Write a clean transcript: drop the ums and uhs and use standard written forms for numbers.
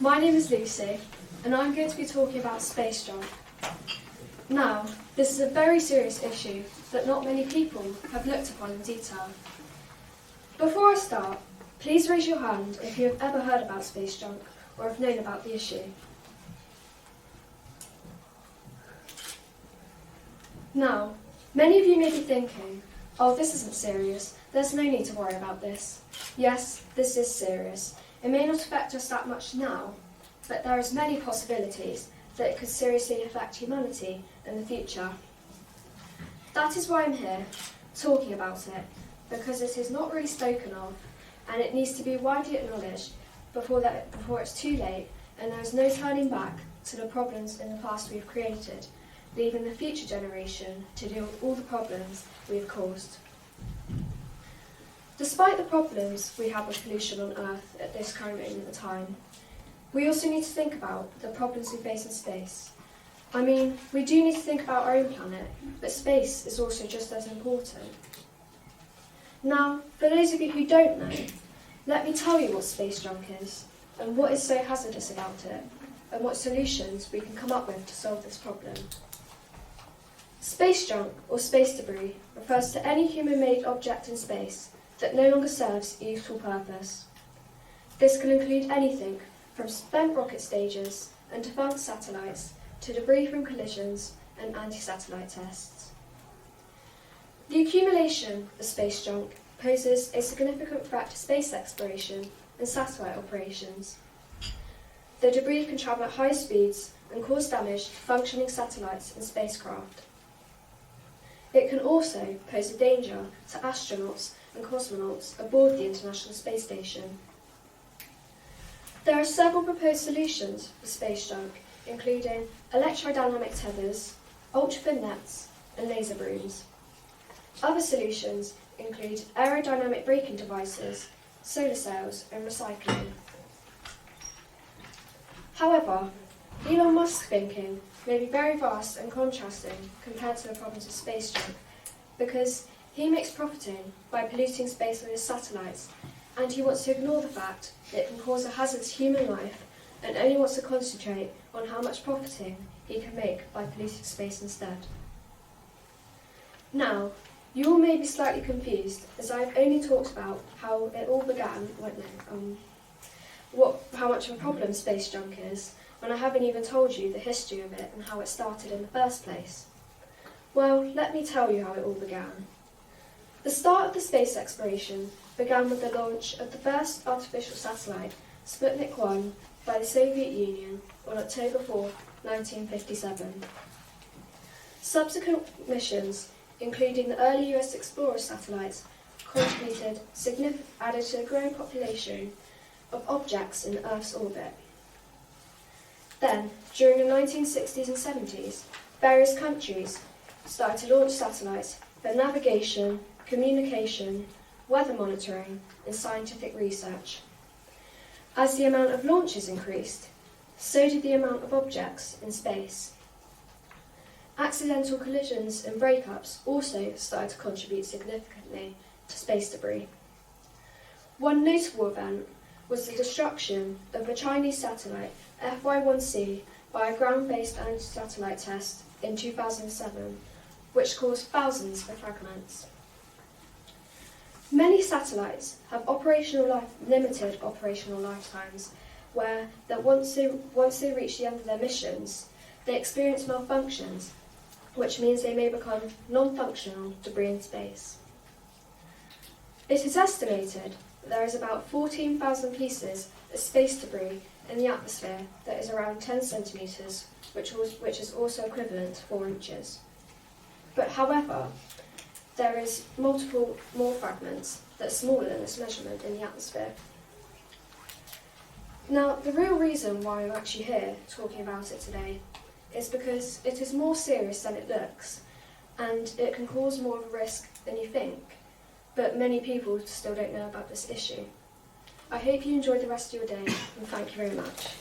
My name is Lucy, and I'm going to be talking about space junk. Now, this is a very serious issue that not many people have looked upon in detail. Before I start, please raise your hand if you have ever heard about space junk or have known about the issue. Now, many of you may be thinking, oh, this isn't serious, there's no need to worry about this. Yes, this is serious. It may not affect us that much now, but there is many possibilities that it could seriously affect humanity in the future. That is why I'm here, talking about it, because it is not really spoken of, and it needs to be widely acknowledged before it's too late, and there is no turning back to the problems in the past we've created, leaving the future generation to deal with all the problems we've caused. Despite the problems we have with pollution on Earth at this current moment in time, we also need to think about the problems we face in space. I mean, we do need to think about our own planet, but space is also just as important. Now, for those of you who don't know, let me tell you what space junk is, and what is so hazardous about it, and what solutions we can come up with to solve this problem. Space junk, or space debris, refers to any human-made object in space that no longer serves a useful purpose. This can include anything from spent rocket stages and defunct satellites to debris from collisions and anti-satellite tests. The accumulation of space junk poses a significant threat to space exploration and satellite operations. The debris can travel at high speeds and cause damage to functioning satellites and spacecraft. It can also pose a danger to astronauts and cosmonauts aboard the International Space Station. There are several proposed solutions for space junk, including electrodynamic tethers, ultra-thin nets, and laser brooms. Other solutions include aerodynamic braking devices, solar sails, and recycling. However, Elon Musk's thinking may be very vast and contrasting compared to the problems of space junk, because he makes profiting by polluting space with his satellites, and he wants to ignore the fact that it can cause a hazard to human life, and only wants to concentrate on how much profiting he can make by polluting space instead. Now, you all may be slightly confused, as I've only talked about how it all began, how much of a problem space junk is, when I haven't even told you the history of it and how it started in the first place. Well, let me tell you how it all began. The start of the space exploration began with the launch of the first artificial satellite, Sputnik 1, by the Soviet Union on October 4, 1957. Subsequent missions, including the early US Explorer satellites, added to the growing population of objects in Earth's orbit. Then, during the 1960s and 70s, various countries started to launch satellites for navigation, communication, weather monitoring, and scientific research. As the amount of launches increased, so did the amount of objects in space. Accidental collisions and breakups also started to contribute significantly to space debris. One notable event was the destruction of a Chinese satellite, FY-1C, by a ground-based anti-satellite test in 2007, which caused thousands of fragments. Many satellites have limited operational lifetimes, where once they reach the end of their missions, they experience malfunctions, which means they may become non-functional debris in space. It is estimated that there is about 14,000 pieces of space debris in the atmosphere that is around 10 centimetres, which is also equivalent to 4 inches. But however, there is multiple more fragments that are smaller than this measurement in the atmosphere. Now, the real reason why I'm actually here talking about it today is because it is more serious than it looks, and it can cause more of a risk than you think, but many people still don't know about this issue. I hope you enjoy the rest of your day, and thank you very much.